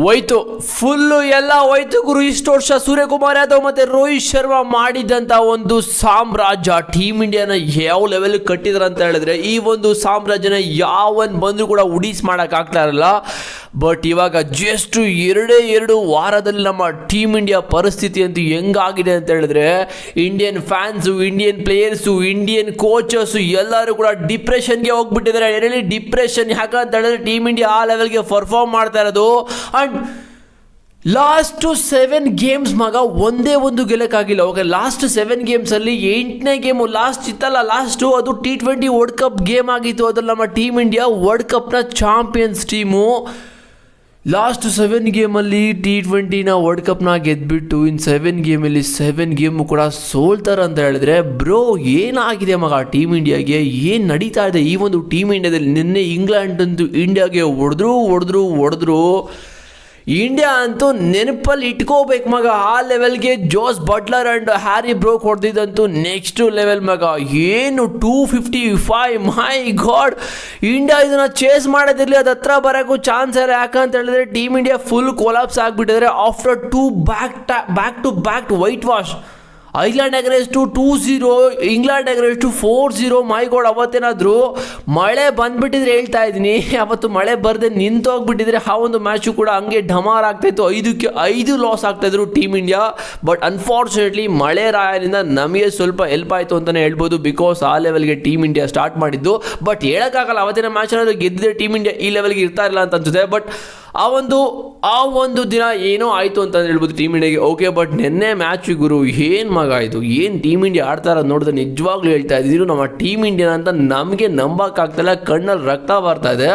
ಹೋಯ್ತು ಫುಲ್ಲು ಎಲ್ಲ ಹೋಯ್ತು ಗುರು. ಇಷ್ಟು ವರ್ಷ ಸೂರ್ಯಕುಮಾರ್ ಯಾದವ್ ಮತ್ತು ರೋಹಿತ್ ಶರ್ಮಾ ಮಾಡಿದಂಥ ಒಂದು ಸಾಮ್ರಾಜ್ಯ ಟೀಮ್ ಇಂಡಿಯಾನ ಯಾವ ಲೆವೆಲ್ ಕಟ್ಟಿದ್ರು ಅಂತ ಹೇಳಿದ್ರೆ ಈ ಒಂದು ಸಾಮ್ರಾಜ್ಯನ ಯಾವನ್ ಬಂದರೂ ಕೂಡ ಉಡೀಸ್ ಮಾಡೋಕ್ಕಾಗ್ತಾ ಇರಲ್ಲ. ಬಟ್ ಇವಾಗ ಜಸ್ಟ್ ಎರಡು ವಾರದಲ್ಲಿ ನಮ್ಮ ಟೀಮ್ ಇಂಡಿಯಾ ಪರಿಸ್ಥಿತಿ ಅಂತೂ ಹೆಂಗಾಗಿದೆ ಅಂತ ಹೇಳಿದ್ರೆ Indian fans, Indian players, Indian coachers ಎಲ್ಲರೂ ಕೂಡ ಡಿಪ್ರೆಷನ್ಗೆ ಹೋಗ್ಬಿಟ್ಟಿದ್ದಾರೆ. ಎಲ್ಲಿ ಡಿಪ್ರೆಷನ್ ಯಾಕಂತ ಹೇಳಿದ್ರೆ ಟೀಮ್ ಇಂಡಿಯಾ ಆ ಲೆವೆಲ್ಗೆ ಪರ್ಫಾರ್ಮ್ ಮಾಡ್ತಾ ಇರೋದು. ಆ್ಯಂಡ್ ಲಾಸ್ಟ್ 7 ಗೇಮ್ಸ್ ಮಗ ಒಂದೇ ಒಂದು ಗೆಲ್ಲಕ್ಕಾಗಿಲ್ಲ. ಓಕೆ, ಲಾಸ್ಟ್ 7 ಗೇಮ್ಸಲ್ಲಿ 8ನೇ ಗೇಮು ಲಾಸ್ಟ್ ಇತ್ತಲ್ಲ, ಲಾಸ್ಟು ಅದು T20 ವರ್ಲ್ಡ್ ಕಪ್ ಗೇಮ್ ಆಗಿತ್ತು. ಅದ್ರಲ್ಲಿ ನಮ್ಮ ಟೀಮ್ ಇಂಡಿಯಾ ವರ್ಲ್ಡ್ ಕಪ್ನ ಚಾಂಪಿಯನ್ಸ್ ಟೀಮು ಲಾಸ್ಟ್ 7 ಗೇಮಲ್ಲಿ T20ನ ವರ್ಲ್ಡ್ ಕಪ್ನ ಗೆದ್ಬಿಟ್ಟು ಇನ್ನು 7 ಗೇಮಲ್ಲಿ 7 ಗೇಮು ಕೂಡ ಸೋಲ್ತಾರೆ ಅಂತ ಹೇಳಿದ್ರೆ ಬ್ರೋ ಏನಾಗಿದೆ ಮಗ ಟೀಮ್ ಇಂಡಿಯಾಗೆ, ಏನು ನಡೀತಾ ಇದೆ ಈ ಒಂದು ಟೀಮ್ ಇಂಡಿಯಾದಲ್ಲಿ. ನಿನ್ನೆ ಇಂಗ್ಲೆಂಡ್ ಅಂತೂ ಇಂಡಿಯಾಗೆ ಹೊಡೆದ್ರು. ಇಂಡಿಯಾ ಅಂತೂ ನೆನಪಲ್ಲಿ ಇಟ್ಕೋಬೇಕು ಮಗ, ಆ ಲೆವೆಲ್ಗೆ Jos Buttler and Harry Brook ಹೊಡೆದಿದ್ದಂತೂ ನೆಕ್ಸ್ಟ್ ಲೆವೆಲ್ ಮಗ. ಏನು 255, ಮೈ ಗಾಡ್. ಇಂಡಿಯಾ ಇದನ್ನು ಚೇಸ್ ಮಾಡೋದಿರಲಿ, ಅದು ಹತ್ರ ಬರೋಕ್ಕೂ ಚಾನ್ಸ್ ಇಲ್ಲ. ಯಾಕಂತ ಹೇಳಿದ್ರೆ ಟೀಮ್ ಇಂಡಿಯಾ ಫುಲ್ ಕೊಲಾಪ್ಸ್ ಆಗಿಬಿಟ್ಟಿದ್ದಾರೆ after 2 back to back white wash. Ireland against 2-0, England against 4-0. My god, ಅವತ್ತೇನಾದರೂ ಮಳೆ ಬಂದುಬಿಟ್ಟಿದ್ರೆ ಹೇಳ್ತಾ ಇದ್ದೀನಿ, ಅವತ್ತು ಮಳೆ ಬರದೆ ನಿಂತೋಗ್ಬಿಟ್ಟಿದ್ರೆ ಆ ಒಂದು ಮ್ಯಾಚು ಕೂಡ ಹಂಗೆ ಢಮಾರ್ ಆಗ್ತಾಯಿತ್ತು. 5ಕ್ಕೆ 5 ಲಾಸ್ ಆಗ್ತಾಯಿದ್ರು ಟೀಮ್ ಇಂಡಿಯಾ. ಬಟ್ ಅನ್ಫಾರ್ಚುನೇಟ್ಲಿ ಮಳೆ ರಾಯನಿಂದ ನಮಗೆ ಸ್ವಲ್ಪ ಹೆಲ್ಪ್ ಆಯಿತು ಅಂತಲೇ ಹೇಳ್ಬೋದು. ಬಿಕಾಸ್ ಆ ಲೆವೆಲ್ಗೆ ಟೀಮ್ ಇಂಡಿಯಾ ಸ್ಟಾರ್ಟ್ ಮಾಡಿದ್ದು. ಬಟ್ ಹೇಳೋಕ್ಕಾಗಲ್ಲ, ಅವತ್ತಿನ ಮ್ಯಾಚ್ ಏನಾದರೂ ಗೆದ್ದಿದ್ರೆ ಟೀಮ್ ಇಂಡಿಯಾ ಈ ಲೆವೆಲ್ಗೆ ಇರ್ತಾ ಇಲ್ಲ ಅಂತ ಅನ್ಸುತ್ತೆ. ಬಟ್ ಆ ಒಂದು ದಿನ ಏನೋ ಆಯಿತು ಅಂತ ಹೇಳ್ಬೋದು ಟೀಮ್ ಇಂಡಿಯಾಗೆ. ಓಕೆ, ಬಟ್ ನಿನ್ನೆ ಮ್ಯಾಚ್ ಗುರು ಏನು ಮಗ ಇದು, ಏನು ಟೀಮ್ ಇಂಡಿಯಾ ಆಡ್ತಾ ಇರೋದು ನೋಡಿದ್ರೆ ನಿಜವಾಗ್ಲೂ ಹೇಳ್ತಾ ಇದ್ದೀವಿ ನಮ್ಮ ಟೀಮ್ ಇಂಡಿಯಾ ಅಂತ ನಮಗೆ ನಂಬೋಕ್ಕಾಗ್ತಾಯಿಲ್ಲ, ಕಣ್ಣಲ್ಲಿ ರಕ್ತ ಬರ್ತಾ ಇದೆ.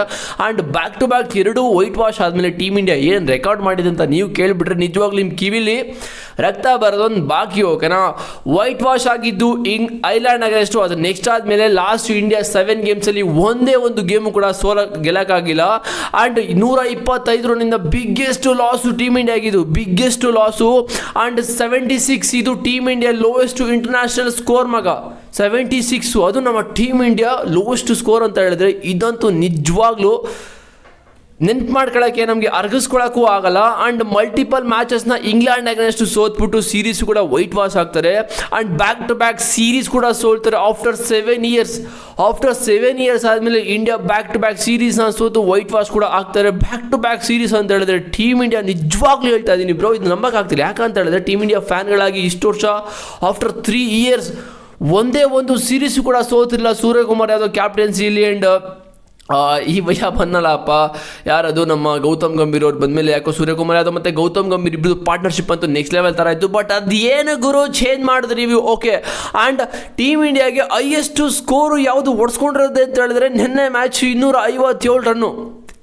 And back to back 2 whitewash ಆದಮೇಲೆ ಟೀಮ್ ಇಂಡಿಯಾ ಏನು ರೆಕಾರ್ಡ್ ಮಾಡಿದೆ ಅಂತ ನೀವು ಕೇಳಿಬಿಟ್ರೆ ನಿಜವಾಗ್ಲೂ ನಿಮ್ಮ ಕಿವಿಲಿ ರಕ್ತ ಬರೋದೊಂದು ಬಾಕಿ. ಓಕೆನಾ, ವೈಟ್ ವಾಶ್ ಆಗಿದ್ದು ಐರ್ಲೆಂಡ್ ಅಗೇನ್ಸ್ಟ್, ಅದು ನೆಕ್ಸ್ಟ್ ಆದಮೇಲೆ ಲಾಸ್ಟ್ ಇಂಡಿಯಾ 7 ಗೇಮ್ಸಲ್ಲಿ ಒಂದೇ ಒಂದು ಗೇಮು ಕೂಡ ಗೆಲ್ಲಕ್ಕಾಗಿಲ್ಲ. ಆ್ಯಂಡ್ 125 ರನ್ನಿಂದ ಬಿಗ್ಗೆಸ್ಟ್ ಲಾಸು ಟೀಮ್ ಇಂಡಿಯಾ ಆಗಿದ್ದು, ಬಿಗ್ಗೆಸ್ಟ್ ಲಾಸು. ಆ್ಯಂಡ್ 76 ಇದು team India lowest international score ಮಗ, 76. ಅದು ನಮ್ಮ ಟೀಮ್ ಇಂಡಿಯಾ ಲೋವೆಸ್ಟ್ ಸ್ಕೋರ್ ಅಂತ ಹೇಳಿದ್ರೆ ಇದಂತೂ ನಿಜವಾಗ್ಲೂ ನೆನ್ಪು ಮಾಡ್ಕೊಳ್ಳೋಕ್ಕೆ ನಮಗೆ ಅರ್ಗಿಸ್ಕೊಳ್ಳೋಕ್ಕೂ ಆಗಲ್ಲ. ಆ್ಯಂಡ್ ಮಲ್ಟಿಪಲ್ ಮ್ಯಾಚಸ್ನ ಇಂಗ್ಲೆಂಡ್ ಅಗೇನ್ಸ್ಟ್ ಸೋತ್ಬಿಟ್ಟು ಸೀರೀಸ್ ಕೂಡ ವೈಟ್ ವಾಶ್ ಆಗ್ತಾರೆ. And back to back series ಕೂಡ ಸೋಲ್ತಾರೆ ಆಫ್ಟರ್ 7 ಇಯರ್ಸ್. ಆಫ್ಟರ್ 7 ಇಯರ್ಸ್ ಆದಮೇಲೆ ಇಂಡಿಯಾ ಬ್ಯಾಕ್ ಟು ಬ್ಯಾಕ್ ಸೀರೀಸ್ನ ಸೋತು ವೈಟ್ ವಾಶ್ ಕೂಡ ಆಗ್ತಾರೆ. ಬ್ಯಾಕ್ ಟು ಬ್ಯಾಕ್ ಸೀರೀಸ್ ಅಂತ ಹೇಳಿದ್ರೆ ಟೀಮ್ ಇಂಡಿಯಾ ನಿಜವಾಗ್ಲೂ ಹೇಳ್ತಾ ಇದ್ದೀನಿ ಬ್ರೋ, ಇದು ನಂಬಕ್ಕಾಗ್ತಿಲ್ಲ. ಯಾಕಂತ ಹೇಳಿದ್ರೆ ಟೀಮ್ ಇಂಡಿಯಾ ಫ್ಯಾನ್ಗಳಾಗಿ ಇಷ್ಟು ವರ್ಷ ಆಫ್ಟರ್ 3 ಇಯರ್ಸ್ ಒಂದೇ ಒಂದು ಸೀರೀಸು ಕೂಡ ಸೋತಿಲ್ಲ ಸೂರ್ಯಕುಮಾರ್ ಯಾದವ್ ಕ್ಯಾಪ್ಟನ್ಸಿಲಿ. ಆ್ಯಂಡ್ ಈ ಭಯ ಬಂದಲ್ಲಪ್ಪ, ಯಾರದು ನಮ್ಮ ಗೌತಮ್ ಗಂಭೀರ್ ಅವ್ರು ಬಂದಮೇಲೆ ಯಾಕೋ ಸೂರ್ಯಕುಮಾರ್ ಯಾದವ್ ಮತ್ತು ಗೌತಮ್ ಗಂಭೀರ್ ಇಬ್ಬರು ಪಾರ್ಟ್ನರ್ಶಿಪ್ ಅಂತೂ ನೆಕ್ಸ್ಟ್ ಲೆವೆಲ್ ಥರ ಇತ್ತು. ಬಟ್ ಅದೇನು ಗುರು ಚೇಂಜ್ ಮಾಡಿದ್ರಿ ನೀವು. ಓಕೆ, ಆ್ಯಂಡ್ ಟೀಮ್ ಇಂಡಿಯಾಗೆ ಹೈಯೆಸ್ಟ್ ಸ್ಕೋರು ಯಾವುದು ಹೊಡ್ಸ್ಕೊಂಡಿರೋದು ಅಂತ ಹೇಳಿದ್ರೆ ನಿನ್ನೆ ಮ್ಯಾಚ್ 257 ರನ್ನು,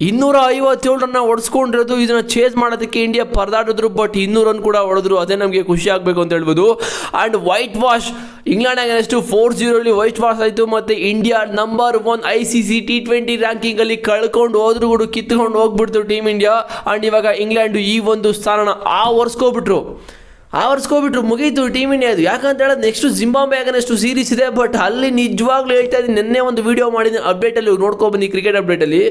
257 ರನ್ನ ಹೊಡ್ಸ್ಕೊಂಡಿರೋದು. ಇದನ್ನು ಚೇಸ್ ಮಾಡೋದಕ್ಕೆ ಇಂಡಿಯಾ ಪರದಾಡಿದ್ರು. ಬಟ್ 200 ರನ್ ಕೂಡ ಹೊಡೆದ್ರು, ಅದೇ ನಮಗೆ ಖುಷಿ ಆಗಬೇಕು ಅಂತ ಹೇಳ್ಬೋದು. And white wash England against 4-0 white wash ಆಯಿತು. ಮತ್ತು ಇಂಡಿಯಾ ನಂಬರ್ 1 ICC T20 ರ್ಯಾಂಕಿಂಗಲ್ಲಿ ಕಳ್ಕೊಂಡು ಹೋದ್ರು ಕೂಡ ಕಿತ್ಕೊಂಡು ಹೋಗ್ಬಿಡ್ತು ಟೀಮ್ ಇಂಡಿಯಾ. ಆ್ಯಂಡ್ ಇವಾಗ ಇಂಗ್ಲೆಂಡು ಈ ಒಂದು ಸ್ಥಾನನ ಆವರಿಸ್ಕೊಬಿಟ್ರು, ಮುಗೀತು ಟೀಮ್ ಇಂಡಿಯಾದು. ಯಾಕಂತ ಹೇಳೋದು ನೆಕ್ಸ್ಟ್ ಜಿಂಬಾಬ್ವೆ ಅಗೇನ್ಸ್ಟ್ ಸೀರೀಸ್ ಇದೆ. ಬಟ್ ಅಲ್ಲಿ ನಿಜವಾಗ್ಲೂ ಹೇಳ್ತಾ ಇದ್ದೀನಿ, ನಿನ್ನೆ ಒಂದು ವಿಡಿಯೋ ಮಾಡಿದ್ದೀನಿ ಅಪ್ಡೇಟಲ್ಲಿ ನೋಡ್ಕೊಬನ್ನಿ, ಕ್ರಿಕೆಟ್ ಅಪ್ಡೇಟಲ್ಲಿ.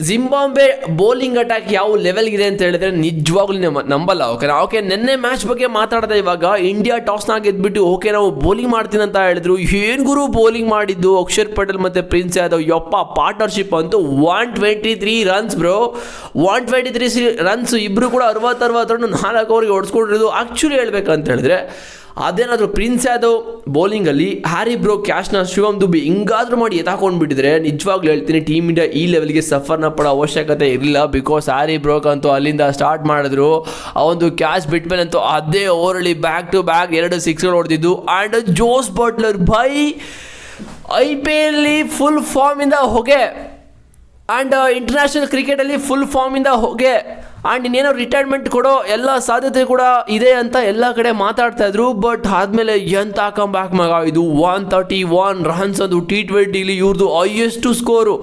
ಜಿಂಬಾಬ್ವೆ ಬೌಲಿಂಗ್ ಅಟ್ಯಾಕ್ ಯಾವ ಲೆವೆಲ್ಗಿದೆ ಅಂತ ಹೇಳಿದ್ರೆ ನಿಜವಾಗ್ಲೂ ನಂಬಲ್ಲ. ಓಕೆ, ನಿನ್ನೆ ಮ್ಯಾಚ್ ಬಗ್ಗೆ ಮಾತಾಡ್ದೆ. ಇವಾಗ ಇಂಡಿಯಾ ಟಾಸ್ನ ಗೆದ್ಬಿಟ್ಟು ಓಕೆ ನಾವು ಬೌಲಿಂಗ್ ಮಾಡ್ತೀನಿ ಅಂತ ಹೇಳಿದ್ರು. ಏನು ಗುರು ಬೌಲಿಂಗ್ ಮಾಡಿದ್ದು ಅಕ್ಷರ್ ಪಟೇಲ್ ಮತ್ತು ಪ್ರಿನ್ಸ್ ಯಾದವ್, ಯಪ್ಪ ಪಾರ್ಟ್ನರ್ಶಿಪ್ ಅಂತೂ 123 ರನ್ಸ್ ಬ್ರೋ, 123 ರನ್ಸ್. ಇಬ್ಬರು ಕೂಡ 60 ರನ್ 4 ಓವರ್ಗೆ ಹೊಡ್ಸ್ಕೊಂಡಿರೋದು. ಆ್ಯಕ್ಚುಲಿ ಹೇಳ್ಬೇಕಂತ ಹೇಳಿದ್ರೆ ಅದೇನಾದರೂ ಪ್ರಿನ್ಸ್ ಯಾದವ್ ಬೌಲಿಂಗಲ್ಲಿ ಹ್ಯಾರಿ ಬ್ರೋಕ್ ಕ್ಯಾಚ್ನ ಶಿವಮ್ ದುಬೆ ಹಿಂಗಾದ್ರೂ ಮಾಡಿ ಎತ್ತಾಕೊಂಡ್ಬಿಟ್ಟಿದ್ರೆ ನಿಜವಾಗ್ಲೂ ಹೇಳ್ತೀನಿ ಟೀಮ್ ಇಂಡಿಯಾ ಈ ಲೆವೆಲ್ಗೆ ಸಫರ್ನ ಪಡೋ ಅವಶ್ಯಕತೆ ಇರಲಿಲ್ಲ. ಬಿಕಾಸ್ ಹ್ಯಾರಿ ಬ್ರೋಕ್ ಅಂತೂ ಅಲ್ಲಿಂದ ಸ್ಟಾರ್ಟ್ ಮಾಡಿದ್ರು, ಆ ಒಂದು ಕ್ಯಾಚ್ ಬಿಟ್ಮೇಲೆ ಅಂತೂ ಅದೇ ಓವರಲ್ಲಿ ಬ್ಯಾಕ್ ಟು ಬ್ಯಾಕ್ 2 ಸಿಕ್ಸ್ಗಳು ಹೊಡೆದಿದ್ದು. And Jos Buttler by IPL full ಫಾರ್ಮಿಂದ ಹೊಗೆ, ಆ್ಯಂಡ್ ಇಂಟರ್ನ್ಯಾಷನಲ್ ಕ್ರಿಕೆಟಲ್ಲಿ ಫುಲ್ ಫಾರ್ಮಿಂದ ಹೊಗೆ. ಆ್ಯಂಡ್ ಇನ್ನೇನೋ ರಿಟೈರ್ಮೆಂಟ್ ಕೊಡೋ ಎಲ್ಲ ಸಾಧ್ಯತೆ ಕೂಡ ಇದೆ ಅಂತ ಎಲ್ಲ ಕಡೆ ಮಾತಾಡ್ತಾ ಇದ್ರು. ಬಟ್ ಆದಮೇಲೆ ಎಂತ ಕಮ್ ಬ್ಯಾಕ್ ಮಗ ಇದು. 131 ರನ್ಸ್ ಅದು T20ಲಿ ಇವ್ರದ್ದು highest score.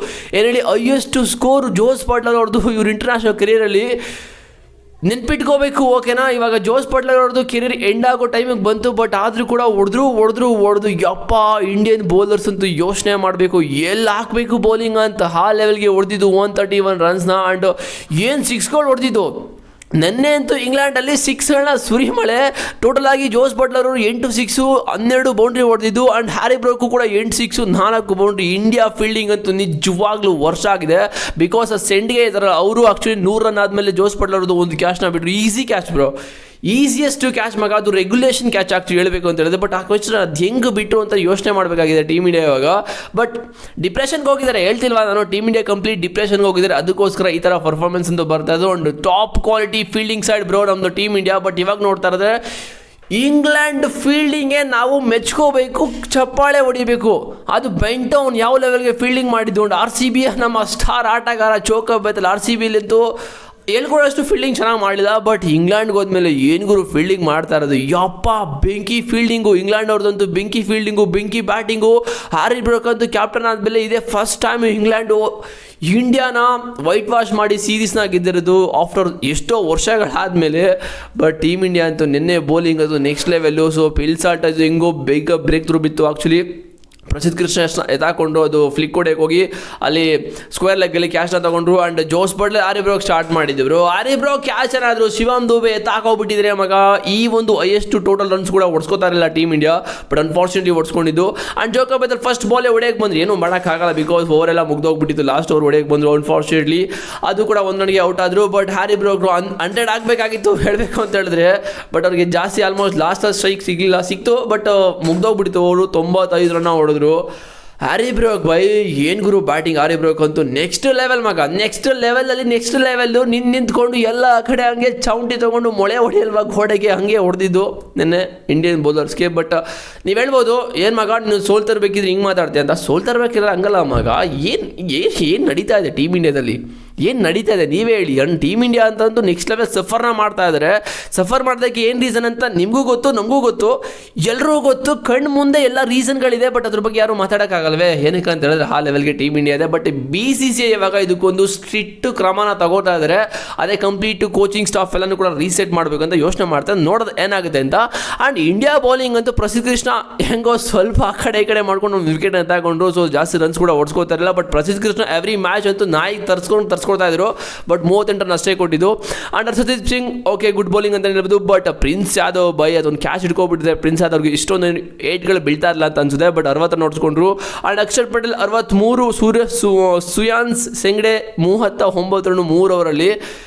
Highest score Jos Buttler ಅವ್ರದ್ದು ಇವ್ರ ಇಂಟರ್ನ್ಯಾಷನಲ್ ಕೆರಿಯರಲ್ಲಿ. ನೆನ್ಪಿಟ್ಕೋಬೇಕು. ಓಕೆನಾ, ಇವಾಗ ಜೋಸ್ ಬಟ್ಲರ್ ಅವ್ರದ್ದು ಕೆರಿಯರ್ ಎಂಡ್ ಆಗೋ ಟೈಮಿಗೆ ಬಂತು, ಬಟ್ ಆದರೂ ಕೂಡ ಹೊಡೆದ್ರು ಯಪ್ಪ ಇಂಡಿಯನ್ ಬೌಲರ್ಸ್ ಅಂತೂ ಯೋಚನೆ ಮಾಡಬೇಕು ಎಲ್ಲಿ ಹಾಕಬೇಕು ಬೌಲಿಂಗ್ ಅಂತ ಆ ಲೆವೆಲ್ಗೆ ಹೊಡೆದಿದ್ದು 131 ರನ್ಸ್ನ. ಆ್ಯಂಡ್ ಏನು ಸಿಕ್ಸ್ಗಳು ಹೊಡೆದಿದ್ದು ನೆನ್ನೆ ಅಂತೂ ಇಂಗ್ಲೆಂಡಲ್ಲಿ ಸಿಕ್ಸ್ಗಳನ್ನ ಸುರಿಮಳೆ. ಟೋಟಲ್ ಆಗಿ ಜೋಸ್ ಬಟ್ಲರ್ ಅವರು 8 ಸಿಕ್ಸು 12 ಬೌಂಡ್ರಿ ಹೊಡೆದಿದ್ದು. ಆ್ಯಂಡ್ ಹ್ಯಾರಿ ಬ್ರೂಕು ಕೂಡ 8 ಸಿಕ್ಸು 4 ಬೌಂಡ್ರಿ. ಇಂಡಿಯಾ ಫೀಲ್ಡಿಂಗ್ ಅಂತೂ ನಿಜವಾಗ್ಲೂ ವರ್ಷ ಆಗಿದೆ. ಬಿಕಾಸ್ ಸೆಂಡ್ಗೆ ಇದ್ದಾರೆ ಅವರು. ಆ್ಯಕ್ಚುಲಿ 100 ರನ್ ಆದಮೇಲೆ ಜೋಸ್ ಬಟ್ಲರ್ ಅವ್ರದ್ದು ಒಂದು ಕ್ಯಾಚ್ನ ಬಿಟ್ಟರು. Easy catch bro, easiest catch ಮಗ. ಅದು ರೆಗ್ಯುಲೇಷನ್ ಕ್ಯಾಚ್ ಆಗ್ತೀವಿ ಹೇಳಬೇಕು ಅಂತ ಹೇಳಿದ್ರೆ. ಬಟ್ ಆ ಕ್ವಶನ್ ಅದು ಹೆಂಗೆ ಬಿಟ್ಟರು ಅಂತ ಯೋಚನೆ ಮಾಡಬೇಕಾಗಿದೆ ಟೀಮ್ ಇಂಡಿಯಾ ಇವಾಗ. ಬಟ್ ಡಿಪ್ರೆಷನ್ಗೆ ಹೋಗಿದ್ದಾರೆ, ಹೇಳ್ತಿಲ್ವಾ ನಾನು, ಟೀಮ್ ಇಂಡಿಯಾ ಕಂಪ್ಲೀಟ್ ಡಿಪ್ರೆಷನ್ಗೆ ಹೋಗಿದ್ದಾರೆ. ಅದಕ್ಕೋಸ್ಕರ ಈ ಥರ ಪರ್ಫಾರ್ಮೆನ್ಸ್ ಅಂತ ಬರ್ತಾ ಇದೆ. ಒಂದು top quality fielding side bro ನಮ್ಮದು ಟೀಮ್ ಇಂಡಿಯಾ. ಬಟ್ ಇವಾಗ ನೋಡ್ತಾ ಇದ್ದಾರೆ ಇಂಗ್ಲೆಂಡ್ ಫೀಲ್ಡಿಂಗೇ ನಾವು ಮೆಚ್ಕೋಬೇಕು, ಚಪ್ಪಾಳೆ ಹೊಡಿಬೇಕು. ಅದು ಬೆಂಟೌನ್ ಯಾವ ಲೆವೆಲ್ಗೆ ಫೀಲ್ಡಿಂಗ್ ಮಾಡಿದ್ದು. ಒಂದು RCB ನಮ್ಮ ಸ್ಟಾರ್ ಆಟಗಾರ ಚೋಕಪ್ ಬೇತಲ್ಲ, RCBಲಂತೂ ಹೇಳ್ಕೊಡೋಷ್ಟು ಫೀಲ್ಡಿಂಗ್ ಚೆನ್ನಾಗಿ ಮಾಡಿಲ್ಲ. ಬಟ್ ಇಂಗ್ಲೆಂಡ್ಗೆ ಹೋದ್ಮೇಲೆ ಏನು ಗುರು ಫೀಲ್ಡಿಂಗ್ ಮಾಡ್ತಾ ಇರೋದು, ಯಪ್ಪ ಬೆಂಕಿ ಫೀಲ್ಡಿಂಗು. ಇಂಗ್ಲೆಂಡ್ ಅವ್ರದ್ದಂತೂ ಬೆಂಕಿ ಫೀಲ್ಡಿಂಗು, ಬೆಂಕಿ ಬ್ಯಾಟಿಂಗು. ಹ್ಯಾರಿ ಬ್ರೂಕ್ ಅಂತೂ ಕ್ಯಾಪ್ಟನ್ ಆದಮೇಲೆ ಇದೇ ಫಸ್ಟ್ ಟೈಮ್ ಇಂಗ್ಲೆಂಡು ಇಂಡಿಯಾನ ವೈಟ್ ವಾಶ್ ಮಾಡಿ ಸೀರೀಸ್ನ ಗೆದ್ದಿರೋದು ಆಫ್ಟರ್ ಎಷ್ಟೋ ವರ್ಷಗಳಾದಮೇಲೆ. ಬಟ್ ಟೀಮ್ ಇಂಡಿಯಾ ಅಂತೂ ನಿನ್ನೆ ಬೌಲಿಂಗ್ ಅದು ನೆಕ್ಸ್ಟ್ ಲೆವೆಲ್ಲು. ಸೊ ಪಿಲ್ಸಾಟ್ ಅದು ಹೆಂಗೋ ಬೇಗ ಬ್ರೇಕ್ ಥ್ರೂ ಬಿತ್ತು. ಆ್ಯಕ್ಚುಲಿ ಪ್ರಸಿದ್ಧ ಕೃಷ್ಣ ಎತ್ತಾಕೊಂಡು ಅದು ಫ್ಲಿಕ್ ಹೊಡೆಯಕ್ಕೆ ಹೋಗಿ ಅಲ್ಲಿ ಸ್ಕ್ವೇರ್ ಲೆಗ್ಗಲ್ಲಿ ಕ್ಯಾಚ್ನ ತೊಗೊಂಡ್ರು. And Jos Buttler Harry Brook start ಮಾಡಿದ್ರು. ಹ್ಯಾರಿ ಬ್ರೂಕ್ ಕ್ಯಾಚ್ ಏನಾದರೂ ಶಿವಮ್ ದುಬೆ ಎತ್ತಾಕೋಗ್ಬಿಟ್ಟಿದ್ರೆ ಮಗ ಈ ಒಂದು ಹೈಯೆಸ್ಟ್ ಟೋಟಲ್ ರನ್ಸ್ ಕೂಡ ಹೊಡ್ಸ್ಕೋತಾ ಇರಲಿಲ್ಲ ಟೀಮ್ ಇಂಡಿಯಾ. ಬಟ್ ಅನ್ಫಾರ್ಚುನೇಟ್ಲಿ ಹೊಡ್ಸ್ಕೊಂಡಿದ್ದು. ಆ್ಯಂಡ್ ಜೋಕಪ್ ಬೇತಲ್ ಫಸ್ಟ್ ಬಾಲೇ ಹೊಡೆಯಕ್ಕೆ ಬಂದ್ರು, ಏನೂ ಮಾಡೋಕ್ಕಾಗಲ್ಲ ಬಿಕಾಸ್ ಓವರೆಲ್ಲ ಮುಗ್ದೋಗ್ಬಿಟ್ಟಿತ್ತು. ಲಾಸ್ಟ್ ಓವರ್ ಹೊಡೆಯಕ್ಕೆ ಬಂದರು. ಅನ್ಫಾರ್ಚುನೇಟ್ಲಿ ಅದು ಕೂಡ ಒಂದೊಂದಿಗೆ ಔಟ್ ಆದರು. ಬಟ್ ಹ್ಯಾರಿ ಬ್ರೂಕ್ 100 ಆಗಬೇಕಾಗಿತ್ತು ಹೇಳಬೇಕು ಅಂತ ಹೇಳಿದ್ರೆ. ಬಟ್ ಅವ್ರಿಗೆ ಜಾಸ್ತಿ ಆಲ್ಮೋಸ್ಟ್ ಲಾಸ್ಟ್ ಸ್ಟ್ರೈಕ್ ಸಿಗಲಿಲ್ಲ, ಸಿಕ್ತು ಬಟ್ ಮುಗ್ದೋಗ್ಬಿಟ್ಟಿತ್ತು. ಅವರು 95 ರನ್ನ ಹೊಡೆದ್ರು. ಹ್ಯಾರಿ ಬ್ರೂಕ್ ಬೈ ಏನು ಗುರು ಬ್ಯಾಟಿಂಗ್. ಹ್ಯಾರಿ ಬ್ರೂಕ್ ಅಂತೂ ನೆಕ್ಸ್ಟ್ ಲೆವೆಲ್ ಮಗ, ನೆಕ್ಸ್ಟ್ ಲೆವೆಲ್ಲು ನಿಂತ್ಕೊಂಡು ಎಲ್ಲ ಕಡೆ ಹಂಗೆ ಚೌಂಟಿ ತೊಗೊಂಡು ಮೊಳೆ ಹೊಡೆಯಲ್ವಾ ಗೋಡೆಗೆ, ಹಂಗೆ ಹೊಡೆದಿದ್ದು ನಿನ್ನೆ ಇಂಡಿಯನ್ ಬೌಲರ್ಸ್ಗೆ. ಬಟ್ ನೀವು ಹೇಳ್ಬೋದು ಏನು ಮಗ ನೀವು ಸೋಲ್ ತರಬೇಕಿದ್ರೆ ಹಿಂಗೆ ಮಾತಾಡ್ತೀಯ ಅಂತ. ಸೋಲ್ ತರಬೇಕಿಲ್ಲ ಹಂಗಲ್ಲ ಮಗ. ಏನು ನಡೀತಾ ಇದೆ ಟೀಮ್ ಇಂಡಿಯಾದಲ್ಲಿ, ಏನು ನಡೀತಾ ಇದೆ ನೀವೇ ಹೇಳಿ. ಟೀಮ್ ಇಂಡಿಯಾ ಅಂತಂದು ನೆಕ್ಸ್ಟ್ ಲೆವೆಲ್ ಸಫರ್ನ ಮಾಡ್ತಾ ಇದ್ದಾರೆ. ಸಫರ್ ಮಾಡೋದಕ್ಕೆ ಏನು ರೀಸನ್ ಅಂತ ನಿಮಗೂ ಗೊತ್ತು, ನಮಗೂ ಗೊತ್ತು, ಎಲ್ರಿಗೂ ಗೊತ್ತು. ಕಣ್ಣು ಮುಂದೆ ಎಲ್ಲ ರೀಸನ್ಗಳಿದೆ. ಬಟ್ ಅದ್ರ ಬಗ್ಗೆ ಯಾರು ಮಾತಾಡೋಕ್ಕಾಗಲ್ವೇ, ಏನಕ್ಕೆ ಅಂತ ಹೇಳಿದ್ರೆ ಆ ಲೆವೆಲ್ಗೆ ಟೀಮ್ ಇಂಡಿಯಾ ಇದೆ. ಬಟ್ BCCI ಇವಾಗ ಇದಕ್ಕೊಂದು ಸ್ಟ್ರಿಕ್ಟ್ ಕ್ರಮನ ತಗೋತಾ ಇದ್ದಾರೆ. ಅದೇ ಕಂಪ್ಲೀಟ್ ಕೋಚಿಂಗ್ ಸ್ಟಾಫ್ ಎಲ್ಲನೂ ಕೂಡ ರೀಸೆಟ್ ಮಾಡಬೇಕು ಅಂತ ಯೋಚನೆ ಮಾಡ್ತಾರೆ. ನೋಡೋದು ಏನಾಗುತ್ತೆ ಅಂತ. ಆ್ಯಂಡ್ ಇಂಡಿಯಾ ಬೌಲಿಂಗ್ ಅಂತೂ ಪ್ರಸಿದ್ಧ ಕೃಷ್ಣ ಹೆಂಗೋ ಸ್ವಲ್ಪ ಆ ಕಡೆ ಈ ಕಡೆ ಮಾಡ್ಕೊಂಡು ಒಂದು ವಿಕೆಟ್ ತಗೊಂಡ್ರು. ಸೊ ಜಾಸ್ತಿ ರನ್ಸ್ ಕೂಡ ಹೊಡ್ಸ್ಕೋತಾ ಇರಲಿಲ್ಲ. ಬಟ್ ಪ್ರಸಿದ್ಧ ಕೃಷ್ಣ ಎವ್ರಿ ಮ್ಯಾಚ್ ಅಂತೂ ನಾಯಿ ತರಿಸ್ಕೊಡ್ತಾ ಇದ್ರು. ಬಟ್ 38 ರನ್ ಅಷ್ಟೇ ಕೊಟ್ಟಿದ್ದು. And Harshdeep Singh okay good bowling ಅಂತ ಹೇಳ್ಬೋದು. ಬಟ್ ಪ್ರಿನ್ಸ್ ಯಾದವ್ ಬೈ ಅದೊಂದು ಕ್ಯಾಚ್ ಹಿಡ್ಕೊಬಿಟ್ಟಿದೆ. ಪ್ರಿನ್ಸ್ ಯಾದವ್ಗೆ ಇಷ್ಟೊಂದು 8ಗಳು ಬೀಳ್ತಾ ಇರಲ್ಲ ಅಂತ ಅನ್ಸುತ್ತೆ. ಬಟ್ 60 ನೋಡ್ಸ್ಕೊಂಡ್ರು. ಅಂಡ್ ಅಕ್ಷರ್ ಪಟೇಲ್ 63, ಸುಯಾನ್ಸ್ ಸೆಂಗ್ಡೆ 39 ರನ್ 3 ಓವರಲ್ಲಿ.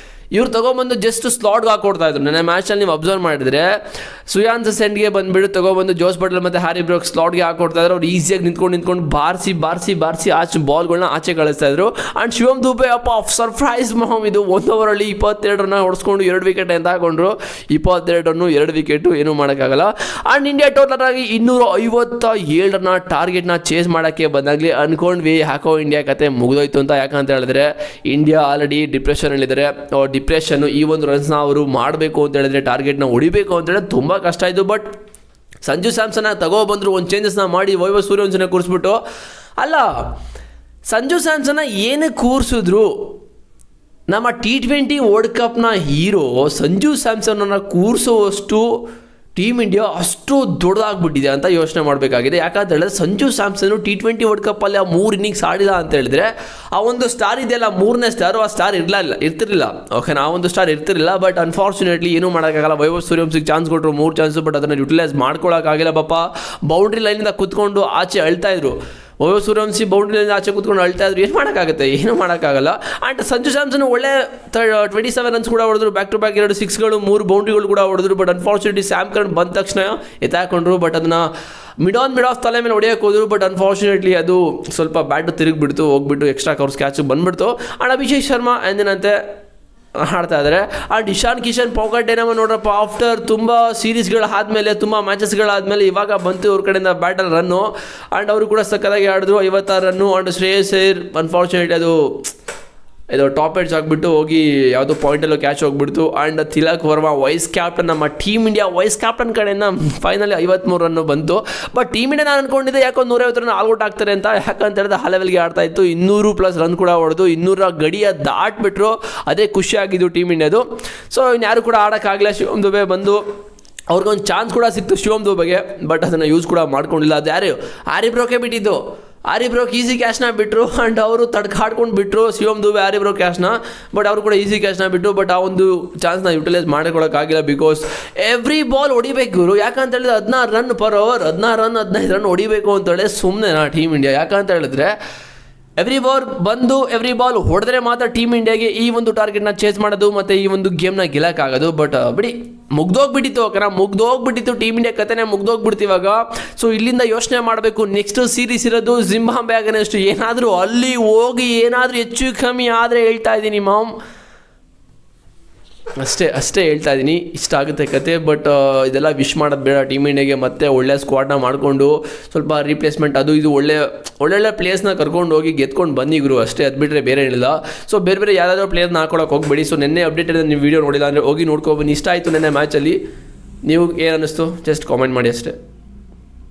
ಇವ್ರು ತೊಗೊಬಂದು ಜಸ್ಟ್ ಸ್ಲಾಟ್ಗೆ ಹಾಕೊಡ್ತಾ ಇದ್ರು. ನನ್ನ ಮ್ಯಾಚಲ್ಲಿ ನೀವು ಅಬ್ಸರ್ವ್ ಮಾಡಿದರೆ ಸುಯಾನ್ಸ್ ಸೆಂಡ್ಗೆ ಬಂದುಬಿಟ್ಟು ತೊಗೊಬಂದು ಜೋಸ್ ಬಟ್ಲರ್ ಮತ್ತು ಹ್ಯಾರಿ ಬ್ರೂಕ್ ಸ್ಲಾಟ್ಗೆ ಹಾಕೊಡ್ತಾ ಇದ್ರು. ಅವ್ರು ಈಸಿಯಾಗಿ ನಿಂತ್ಕೊಂಡು ಬಾರಿಸಿ ಆಚೆ ಬಾಲ್ಗಳನ್ನ ಆಚೆ ಕಳಿಸ್ತಾ ಇದ್ರು. ಆ್ಯಂಡ್ ಶಿವಮ್ ದುಬೆ ಅಪ್ಪ ಸರ್ಪ್ರೈಸ್ ಮಹಮ್ ಇದು 1 ಓವರಲ್ಲಿ 22 ರನ್ ಹೊಡ್ಸ್ಕೊಂಡು 2 ವಿಕೆಟ್ ಅಂತ ಹಾಕೊಂಡ್ರು. 22 ರನ್ನು 2 ವಿಕೆಟು ಏನೂ ಮಾಡೋಕ್ಕಾಗಲ್ಲ. ಆ್ಯಂಡ್ ಇಂಡಿಯಾ ಟೋಟಲ್ ಆಗಿ 257 ರನ್ನ ಟಾರ್ಗೆಟ್ನ ಚೇಸ್ ಮಾಡೋಕ್ಕೆ ಬಂದಾಗಲಿ ಅಂದ್ಕೊಂಡ್ವಿ ಯಾಕೋ ಇಂಡಿಯಾ ಕತೆ ಮುಗಿದೋಯ್ತು ಅಂತ. ಯಾಕಂತ ಹೇಳಿದ್ರೆ ಇಂಡಿಯಾ ಆಲ್ರೆಡಿ ಡಿಪ್ರೆಷನಲ್ಲಿದ್ದಾರೆ. ಡಿಪ್ರೆಷನ್ನು ಈ ಒಂದು ರನ್ಸ್ನ ಅವರು ಮಾಡಬೇಕು ಅಂತ ಹೇಳಿದ್ರೆ, ಟಾರ್ಗೆಟ್ನ ಹೊಡಿಬೇಕು ಅಂತ ಹೇಳಿದ್ರೆ ತುಂಬ ಕಷ್ಟ ಆಯಿತು. ಬಟ್ ಸಂಜು ಸ್ಯಾಮ್ಸನ್ನ ತಗೊಬಂದರು, ಒಂದು ಚೇಂಜಸ್ನ ಮಾಡಿ ವೈಭವ್ ಸೂರ್ಯವಂಶನ ಕೂರಿಸ್ಬಿಟ್ಟು. ಅಲ್ಲ ಸಂಜು ಸ್ಯಾಮ್ಸನ್ನ ಏನಕ್ಕೆ ಕೂರಿಸಿದ್ರು? ನಮ್ಮ T20 ವರ್ಲ್ಡ್ ಕಪ್ನ ಹೀರೋ ಸಂಜು ಸ್ಯಾಮ್ಸನ್ನ ಕೂರಿಸೋವಷ್ಟು ಟೀಮ್ ಇಂಡಿಯಾ ಅಷ್ಟು ದೊಡ್ಡದಾಗ್ಬಿಟ್ಟಿದೆ ಅಂತ ಯೋಚನೆ ಮಾಡಬೇಕಾಗಿದೆ. ಯಾಕಂತ ಹೇಳಿದ್ರೆ ಸಂಜು ಸ್ಯಾಮ್ಸನ್ T20 ವರ್ಲ್ಡ್ ಕಪ್ಪಲ್ಲಿ ಆ 3 ಇನ್ನಿಂಗ್ಸ್ ಆಡಿಲ್ಲ ಅಂತ ಹೇಳಿದ್ರೆ ಆ ಒಂದು ಸ್ಟಾರ್ ಇದೆಯಲ್ಲ, 3ನೇ ಸ್ಟಾರು, ಆ ಸ್ಟಾರ್ ಇರ್ತಿರಲಿಲ್ಲ. ಓಕೆ, ಆ ಒಂದು ಸ್ಟಾರ್ ಇರ್ತಿರಲಿಲ್ಲ. ಬಟ್ ಅನ್ಫಾರ್ಚುನೇಟ್ಲಿ ಏನೂ ಮಾಡೋಕ್ಕಾಗಲ್ಲ. ವೈಭವ್ ಸೂರ್ಯವಂಶಿಗೆ ಚಾನ್ಸ್ ಕೊಟ್ಟರು, 3 ಚಾನ್ಸು. ಬಟ್ ಅದನ್ನು ಯುಟಿಲೈಸ್ ಮಾಡ್ಕೊಳ್ಳೋಕ್ಕಾಗಿಲ್ಲ. ಪಾಪ ಬೌಂಡ್ರಿ ಲೈನಿಂದ ಕುತ್ಕೊಂಡು ಆಚೆ ಅಳ್ತಾ ಇದ್ರು. ವೈಭವ್ ಸೂರ್ಯವಂಶಿ ಬೌಂಡ್ರಿಯಿಂದ ಆಚೆ ಕೂತ್ಕೊಂಡು ಅಳ್ತಾ ಇದ್ರು. ಏನು ಮಾಡೋಕ್ಕಾಗುತ್ತೆ, ಏನೂ ಮಾಡೋಕ್ಕಾಗಲ್ಲ. ಆ್ಯಂಡ್ ಸಂಜು ಸ್ಯಾಮ್ಸನ್ ಒಳ್ಳೆ 27 ರನ್ಸ್ ಕೂಡ ಹೊಡೆದ್ರು. ಬ್ಯಾಕ್ ಟು ಬ್ಯಾಕ್ 2 ಸಿಕ್ಸ್ಗಳು 3 ಬೌಂಡ್ರಿಗಳು ಕೂಡ ಹೊಡೆದ್ರು. ಬಟ್ ಅನ್ಫಾರ್ಚುನೇಟ್ಲಿ ಸ್ಯಾಮ್ ಕರ್ನ್ ಬಂದ ತಕ್ಷಣ ಎತ್ತಾಕೊಂಡ್ರು. ಬಟ್ ಅದನ್ನು ಮಿಡ್ ಆಫ್ ತಲೆ ಮೇಲೆ ಹೊಡೆಯೋಕೆ ಹೋದ್ರು. ಬಟ್ ಅನ್ಫಾರ್ಚುನೇಟ್ಲಿ ಅದು ಸ್ವಲ್ಪ ಬ್ಯಾಟು ತಿರುಗಿಬಿಡ್ತು, ಹೋಗ್ಬಿಟ್ಟು ಎಕ್ಸ್ಟ್ರಾ ಕವರ್ಸ್ ಕ್ಯಾಚ್ ಬಂದುಬಿಡ್ತು. ಆ್ಯಂಡ್ ಅಭಿಷೇಕ್ ಶರ್ಮಾ ಎಂದಿನಂತೆ ಆಡ್ತಾ ಇದ್ದಾರೆ. ಆ್ಯಂಡ್ ಇಶಾನ್ ಕಿಶನ್ ಪಾಕೆಟ್ ಏನಮ್ಮ ನೋಡ್ರಪ್ಪ, ಆಫ್ಟರ್ ತುಂಬ ಸೀರೀಸ್ಗಳಾದಮೇಲೆ, ತುಂಬ ಮ್ಯಾಚಸ್ಗಳಾದಮೇಲೆ ಇವಾಗ ಬಂತು ಅವ್ರ ಕಡೆಯಿಂದ ಬ್ಯಾಟಲ್ ರನ್ನು. ಆ್ಯಂಡ್ ಅವರು ಕೂಡ ಸಕ್ಕತ್ತಾಗಿ ಆಡಿದ್ರು, 56 ರನ್ನು. ಆ್ಯಂಡ್ ಶ್ರೇಯಸ್ ಅಯ್ಯರ್ ಅನ್ಫಾರ್ಚುನೇಟ್ಲಿ ಅದು ಇದು ಟಾಪ್ ಎಡ್ಜ್ ಆಗಿಬಿಟ್ಟು ಹೋಗಿ ಯಾವುದೋ ಪಾಯಿಂಟಲ್ಲೂ ಕ್ಯಾಚ್ ಹೋಗ್ಬಿಡ್ತು. And Tilak Varma vice captain, ನಮ್ಮ ಟೀಮ್ ಇಂಡಿಯಾ ವೈಸ್ ಕ್ಯಾಪ್ಟನ್ ಕಡೆಯಿಂದ ಫೈನಲಿ 53 ರನ್ನು ಬಂತು. ಬಟ್ ಟೀಮ್ ಇಂಡಿಯಾ ನಾನು ಅಂದ್ಕೊಂಡಿದ್ದೆ ಯಾಕೋ 150 ರನ್ ಆಲ್ಔಟ್ ಆಗ್ತಾರೆ ಅಂತ, ಯಾಕಂತ ಹೇಳಿದ್ರೆ ಆ ಲೆವೆಲ್ಗೆ ಆಡ್ತಾ ಇತ್ತು. 200+ ರನ್ ಕೂಡ ಹೊಡೆದು 200 ಗಡಿಯ ದಾಟ್ಬಿಟ್ರು. ಅದೇ ಖುಷಿಯಾಗಿದ್ದು ಟೀಮ್ ಇಂಡಿಯಾದು. ಸೊ ಇನ್ಯಾರು ಕೂಡ ಆಡೋಕ್ಕಾಗಲಿಲ್ಲ. ಶಿವಮ್ ದುಬೆ ಬಂದು ಅವ್ರಿಗೊಂದು ಚಾನ್ಸ್ ಕೂಡ ಸಿಕ್ತು ಶಿವಮ್ ದುಬೆಗೆ, ಬಟ್ ಅದನ್ನು ಯೂಸ್ ಕೂಡ ಮಾಡ್ಕೊಂಡಿಲ್ಲ. ಅದು ಯಾರು ಆರಿ ಬ್ರೋಕೆ ಬಿಟ್ಟಿದ್ದು. ಆರಿ ಬ್ರೋಕ್ ಈಸಿ ಕ್ಯಾಶ್ನ ಬಿಟ್ಟರು ಆ್ಯಂಡ್ ಅವರು ತಡ್ಕಾಡ್ಕೊಂಡು ಬಿಟ್ಟರು ಶಿವಮ್ ದುಬೆ ಆರಿ ಬ್ರೋಕ್ ಕ್ಯಾಶ್ನ. ಬಟ್ ಅವರು ಕೂಡ ಈಸಿ ಕ್ಯಾಶ್ನ ಬಿಟ್ಟು, ಬಟ್ ಆ ಒಂದು ಚಾನ್ಸ್ನ ಯುಟಿಲೈಸ್ ಮಾಡ್ಕೊಳಕ್ಕಾಗಿಲ್ಲ. ಬಿಕಾಸ್ ಎವ್ರಿ ಬಾಲ್ ಹೊಡಿಬೇಕು ಇವರು. ಯಾಕಂತ ಹೇಳಿದ್ರೆ 16 run per over, 16 run 15 run ಹೊಡಿಬೇಕು ಅಂತೇಳಿ ಸುಮ್ಮನೆ ಟೀಮ್ ಇಂಡಿಯಾ. ಯಾಕಂತ ಹೇಳಿದ್ರೆ ಎವ್ರಿ ಬಾಲ್ ಹೊಡೆದ್ರೆ ಮಾತ್ರ ಟೀಮ್ ಇಂಡಿಯಾಗೆ ಈ ಒಂದು ಟಾರ್ಗೆಟ್ನ ಚೇಸ್ ಮಾಡೋದು ಮತ್ತು ಈ ಒಂದು ಗೇಮ್ನ ಗೆಲ್ಲಕ್ಕಾಗೋದು. ಬಟ್ ಬಿಡಿ, ಮುಗ್ದೋಗ್ಬಿಟ್ಟಿತ್ತು ಟೀಮ್ ಇಂಡಿಯಾ ಕತೆನೇ ಮುಗ್ದೋಗ್ಬಿಡ್ತು ಇವಾಗ. ಸೊ ಇಲ್ಲಿಂದ ಯೋಚನೆ ಮಾಡಬೇಕು. ನೆಕ್ಸ್ಟ್ ಸೀರೀಸ್ ಇರೋದು ಜಿಂಬಾಬ್ವೆ ಅಗೇನ್ಸ್ಟ್. ಏನಾದರೂ ಅಲ್ಲಿ ಹೋಗಿ ಏನಾದರೂ ಹೆಚ್ಚು ಕಮ್ಮಿ ಆದರೆ ಹೇಳ್ತಾ ಇದ್ದೀನಿ ಮಾಮ್, ಅಷ್ಟೇ ಹೇಳ್ತಾ ಇದ್ದೀನಿ. ಇಷ್ಟ ಆಗುತ್ತೆ ಕತೆ. ಬಟ್ ಇದೆಲ್ಲ ವಿಶ್ ಮಾಡೋದು ಬೇಡ ಟೀಮ್ ಇಂಡಿಯಾಗೆ. ಮತ್ತೆ ಒಳ್ಳೆ ಸ್ಕ್ವಾಡ್ನ ಮಾಡಿಕೊಂಡು ಸ್ವಲ್ಪ ರೀಪ್ಲೇಸ್ಮೆಂಟ್ ಅದು ಇದು ಒಳ್ಳೆ ಪ್ಲೇಯರ್ಸ್ನ ಕರ್ಕೊಂಡು ಹೋಗಿ ಗೆದ್ಕೊಂಡು ಬಂದಿದ್ರು ಅಷ್ಟೇ. ಅದು ಬಿಟ್ಟರೆ ಬೇರೆ ಏನಿಲ್ಲ. ಸೊ ಬೇರೆ ಯಾರಾದರೂ ಪ್ಲೇಯರ್ನ ಹಾಕೊಳಕ್ಕೆ ಹೋಗ್ಬೇಡಿ. ಸೊ ನೆನ್ನೆ ಅಪ್ಡೇಟ್ ನೀವು ವೀಡಿಯೋ ನೋಡಿಲ್ಲ ಅಂದರೆ ಹೋಗಿ ನೋಡ್ಕೊಬನ್ನಿ. ಇಷ್ಟ ಆಯಿತು ನೆನ್ನೆ ಮ್ಯಾಚಲ್ಲಿ. ನೀವು ಏನು ಅನ್ನಿಸ್ತು ಜಸ್ಟ್ ಕಾಮೆಂಟ್ ಮಾಡಿ ಅಷ್ಟೇ.